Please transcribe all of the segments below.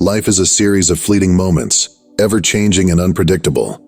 Life is a series of fleeting moments, ever-changing and unpredictable.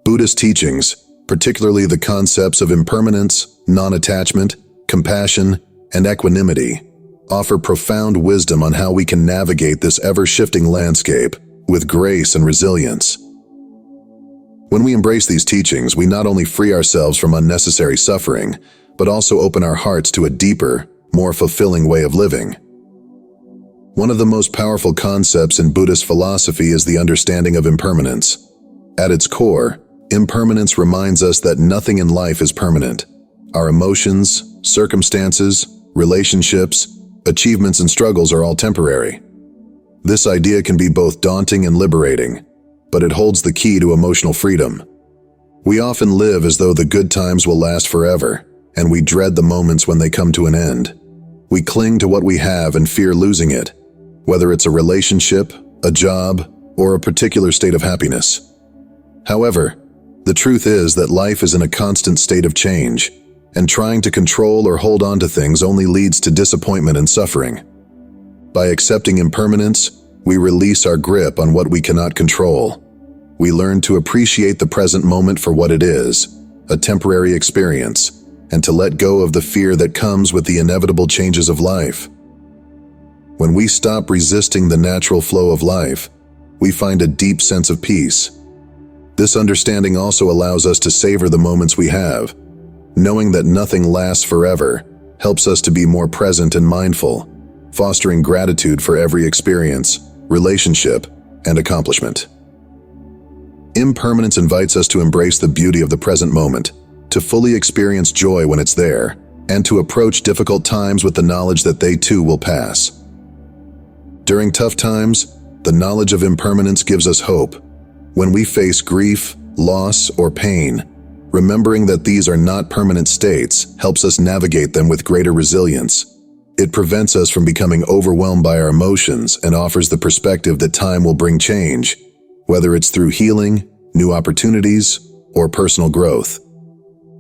Buddhist teachings, particularly the concepts of impermanence, non-attachment, compassion, and equanimity, offer profound wisdom on how we can navigate this ever-shifting landscape with grace and resilience. When we embrace these teachings, we not only free ourselves from unnecessary suffering, but also open our hearts to a deeper, more fulfilling way of living. One of the most powerful concepts in Buddhist philosophy is the understanding of impermanence. At its core, impermanence reminds us that nothing in life is permanent. Our emotions, circumstances, relationships, achievements, and struggles are all temporary. This idea can be both daunting and liberating, but it holds the key to emotional freedom. We often live as though the good times will last forever, and we dread the moments when they come to an end. We cling to what we have and fear losing it, whether it's a relationship, a job, or a particular state of happiness. However, the truth is that life is in a constant state of change, and trying to control or hold on to things only leads to disappointment and suffering. By accepting impermanence, we release our grip on what we cannot control. We learn to appreciate the present moment for what it is, a temporary experience, and to let go of the fear that comes with the inevitable changes of life. When we stop resisting the natural flow of life, we find a deep sense of peace. This understanding also allows us to savor the moments we have. Knowing that nothing lasts forever helps us to be more present and mindful, fostering gratitude for every experience, relationship, and accomplishment. Impermanence invites us to embrace the beauty of the present moment, to fully experience joy when it's there, and to approach difficult times with the knowledge that they too will pass. During tough times, the knowledge of impermanence gives us hope. When we face grief, loss, or pain, remembering that these are not permanent states helps us navigate them with greater resilience. It prevents us from becoming overwhelmed by our emotions and offers the perspective that time will bring change, whether it's through healing, new opportunities, or personal growth.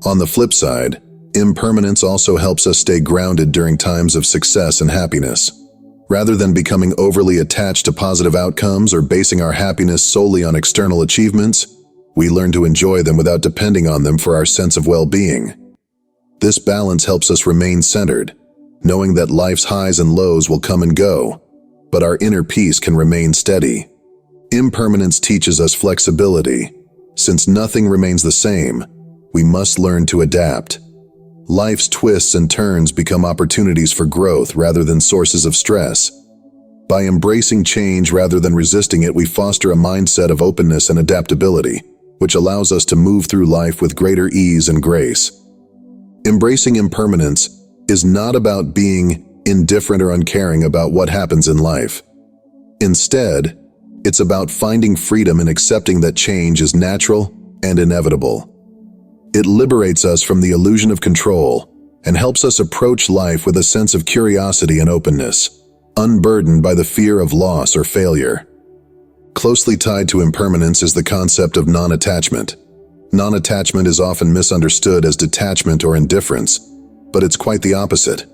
On the flip side, impermanence also helps us stay grounded during times of success and happiness. Rather than becoming overly attached to positive outcomes or basing our happiness solely on external achievements, we learn to enjoy them without depending on them for our sense of well-being. This balance helps us remain centered, knowing that life's highs and lows will come and go, but our inner peace can remain steady. Impermanence teaches us flexibility. Since nothing remains the same, we must learn to adapt. Life's twists and turns become opportunities for growth rather than sources of stress. By embracing change rather than resisting it, we foster a mindset of openness and adaptability, which allows us to move through life with greater ease and grace. Embracing impermanence is not about being indifferent or uncaring about what happens in life. Instead, it's about finding freedom in accepting that change is natural and inevitable. It liberates us from the illusion of control and helps us approach life with a sense of curiosity and openness, unburdened by the fear of loss or failure. Closely tied to impermanence is the concept of non-attachment. Non-attachment is often misunderstood as detachment or indifference, but it's quite the opposite.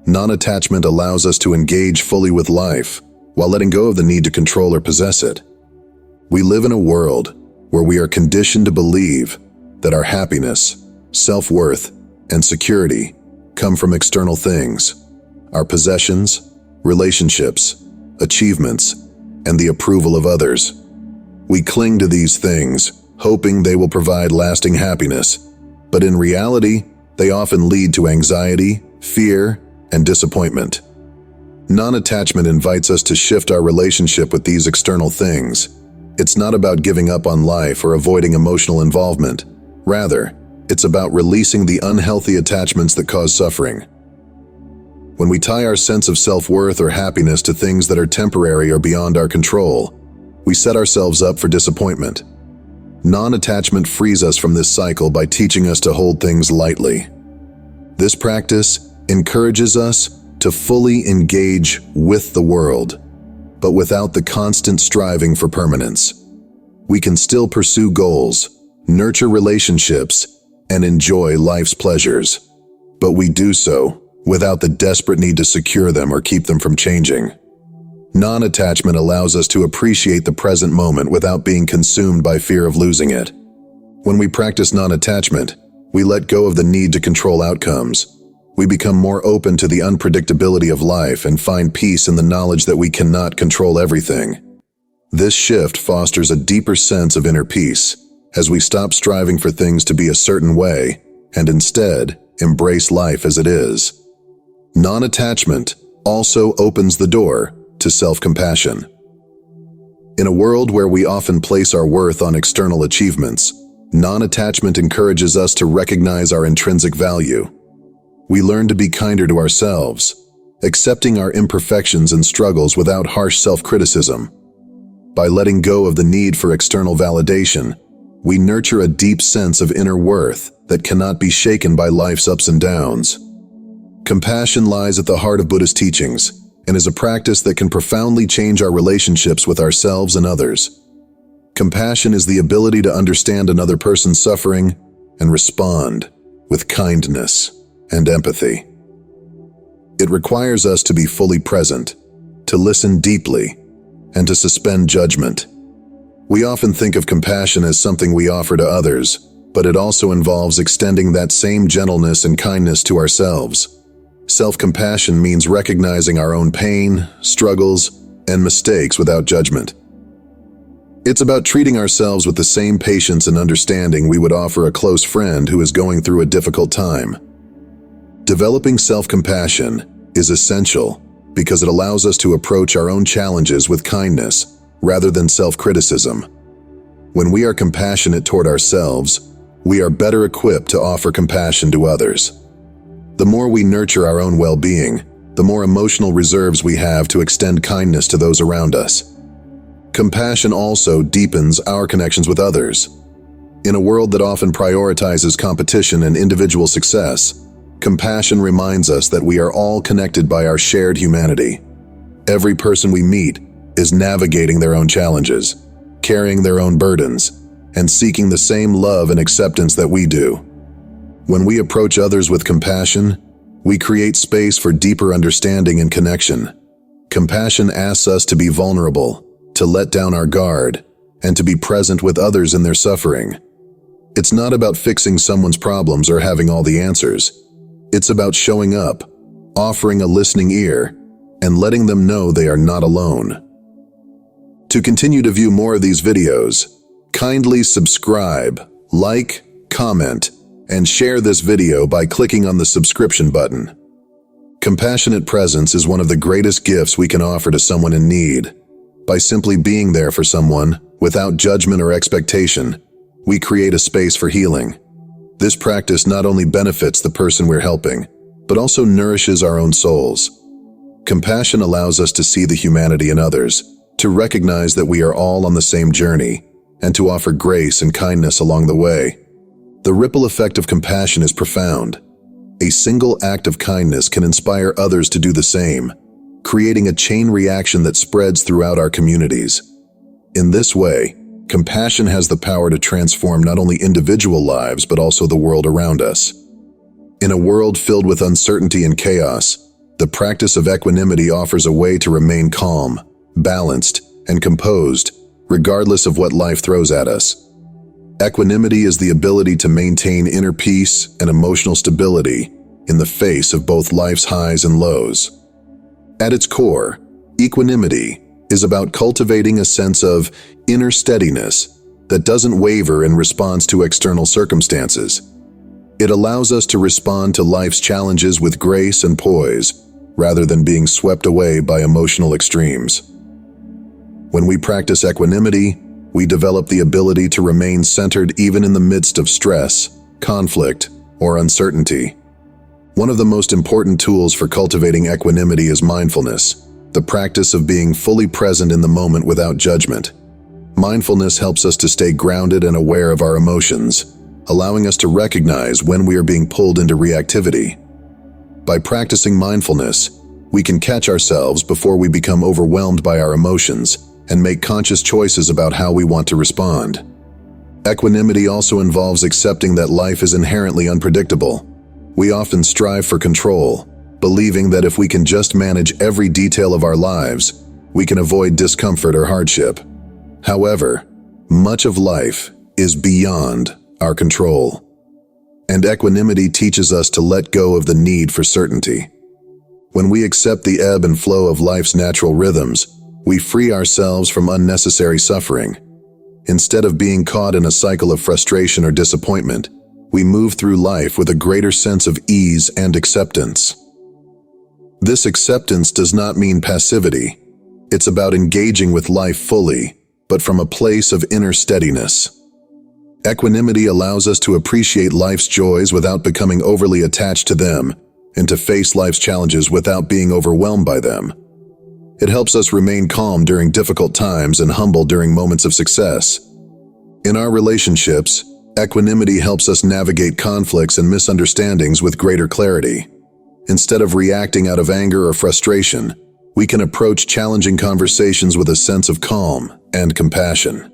Non-attachment allows us to engage fully with life, while letting go of the need to control or possess it. We live in a world where we are conditioned to believe that our happiness, self-worth, and security come from external things, our possessions, relationships, achievements, and the approval of others. We cling to these things, hoping they will provide lasting happiness, but in reality, they often lead to anxiety, fear, and disappointment. Non-attachment invites us to shift our relationship with these external things. It's not about giving up on life or avoiding emotional involvement. Rather, it's about releasing the unhealthy attachments that cause suffering. When we tie our sense of self-worth or happiness to things that are temporary or beyond our control, we set ourselves up for disappointment. Non-attachment frees us from this cycle by teaching us to hold things lightly. This practice encourages us to fully engage with the world, but without the constant striving for permanence. We can still pursue goals, nurture relationships, and enjoy life's pleasures, but we do so without the desperate need to secure them or keep them from changing. Non-attachment allows us to appreciate the present moment without being consumed by fear of losing it. When we practice non-attachment, we let go of the need to control outcomes. We become more open to the unpredictability of life and find peace in the knowledge that we cannot control everything. This shift fosters a deeper sense of inner peace, as we stop striving for things to be a certain way and instead embrace life as it is. Non-attachment also opens the door to self-compassion. In a world where we often place our worth on external achievements, non-attachment encourages us to recognize our intrinsic value. We learn to be kinder to ourselves, accepting our imperfections and struggles without harsh self-criticism. By letting go of the need for external validation, we nurture a deep sense of inner worth that cannot be shaken by life's ups and downs. Compassion lies at the heart of Buddhist teachings and is a practice that can profoundly change our relationships with ourselves and others. Compassion is the ability to understand another person's suffering and respond with kindness and empathy. It requires us to be fully present, to listen deeply, and to suspend judgment. We often think of compassion as something we offer to others, but it also involves extending that same gentleness and kindness to ourselves. Self-compassion means recognizing our own pain, struggles, and mistakes without judgment. It's about treating ourselves with the same patience and understanding we would offer a close friend who is going through a difficult time. Developing self-compassion is essential because it allows us to approach our own challenges with kindness rather than self-criticism. When we are compassionate toward ourselves, we are better equipped to offer compassion to others. The more we nurture our own well-being, the more emotional reserves we have to extend kindness to those around us. Compassion also deepens our connections with others. In a world that often prioritizes competition and individual success, compassion reminds us that we are all connected by our shared humanity. Every person we meet is navigating their own challenges, carrying their own burdens, and seeking the same love and acceptance that we do. When we approach others with compassion, we create space for deeper understanding and connection. Compassion asks us to be vulnerable, to let down our guard, and to be present with others in their suffering. It's not about fixing someone's problems or having all the answers. It's about showing up, offering a listening ear, and letting them know they are not alone. To continue to view more of these videos, kindly subscribe, like, comment, and share this video by clicking on the subscription button. Compassionate presence is one of the greatest gifts we can offer to someone in need. By simply being there for someone, without judgment or expectation, we create a space for healing. This practice not only benefits the person we're helping, but also nourishes our own souls. Compassion allows us to see the humanity in others, to recognize that we are all on the same journey, and to offer grace and kindness along the way. The ripple effect of compassion is profound. A single act of kindness can inspire others to do the same, creating a chain reaction that spreads throughout our communities. In this way, compassion has the power to transform not only individual lives but also the world around us. In a world filled with uncertainty and chaos, the practice of equanimity offers a way to remain calm, balanced, and composed, regardless of what life throws at us. Equanimity is the ability to maintain inner peace and emotional stability in the face of both life's highs and lows. At its core, equanimity is about cultivating a sense of inner steadiness that doesn't waver in response to external circumstances. It allows us to respond to life's challenges with grace and poise, rather than being swept away by emotional extremes. When we practice equanimity, we develop the ability to remain centered even in the midst of stress, conflict, or uncertainty. One of the most important tools for cultivating equanimity is mindfulness, the practice of being fully present in the moment without judgment. Mindfulness helps us to stay grounded and aware of our emotions, allowing us to recognize when we are being pulled into reactivity. By practicing mindfulness, we can catch ourselves before we become overwhelmed by our emotions and make conscious choices about how we want to respond. Equanimity also involves accepting that life is inherently unpredictable. We often strive for control, believing that if we can just manage every detail of our lives, we can avoid discomfort or hardship. However, much of life is beyond our control, and equanimity teaches us to let go of the need for certainty. When we accept the ebb and flow of life's natural rhythms, we free ourselves from unnecessary suffering. Instead of being caught in a cycle of frustration or disappointment, we move through life with a greater sense of ease and acceptance. This acceptance does not mean passivity. It's about engaging with life fully, but from a place of inner steadiness. Equanimity allows us to appreciate life's joys without becoming overly attached to them, and to face life's challenges without being overwhelmed by them. It helps us remain calm during difficult times and humble during moments of success. In our relationships, equanimity helps us navigate conflicts and misunderstandings with greater clarity. Instead of reacting out of anger or frustration, we can approach challenging conversations with a sense of calm and compassion.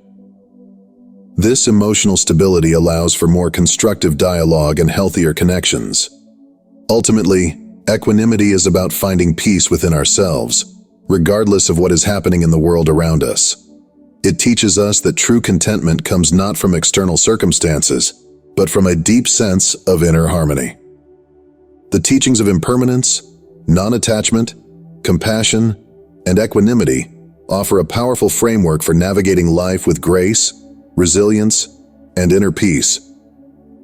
This emotional stability allows for more constructive dialogue and healthier connections. Ultimately, equanimity is about finding peace within ourselves, regardless of what is happening in the world around us. It teaches us that true contentment comes not from external circumstances, but from a deep sense of inner harmony. The teachings of impermanence, non-attachment, compassion, and equanimity offer a powerful framework for navigating life with grace, resilience, and inner peace.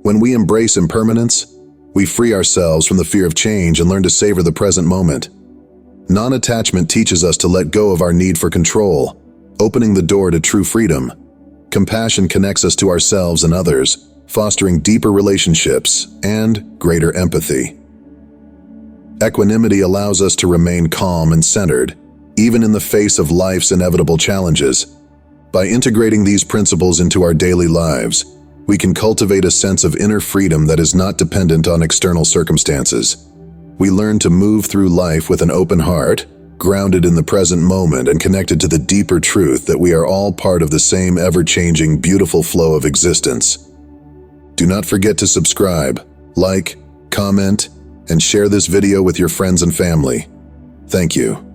When we embrace impermanence, we free ourselves from the fear of change and learn to savor the present moment. Non-attachment teaches us to let go of our need for control, opening the door to true freedom. Compassion connects us to ourselves and others, fostering deeper relationships and greater empathy. Equanimity allows us to remain calm and centered, even in the face of life's inevitable challenges. By integrating these principles into our daily lives, we can cultivate a sense of inner freedom that is not dependent on external circumstances. We learn to move through life with an open heart, grounded in the present moment and connected to the deeper truth that we are all part of the same ever-changing, beautiful flow of existence. Do not forget to subscribe, like, comment, and share this video with your friends and family. Thank you.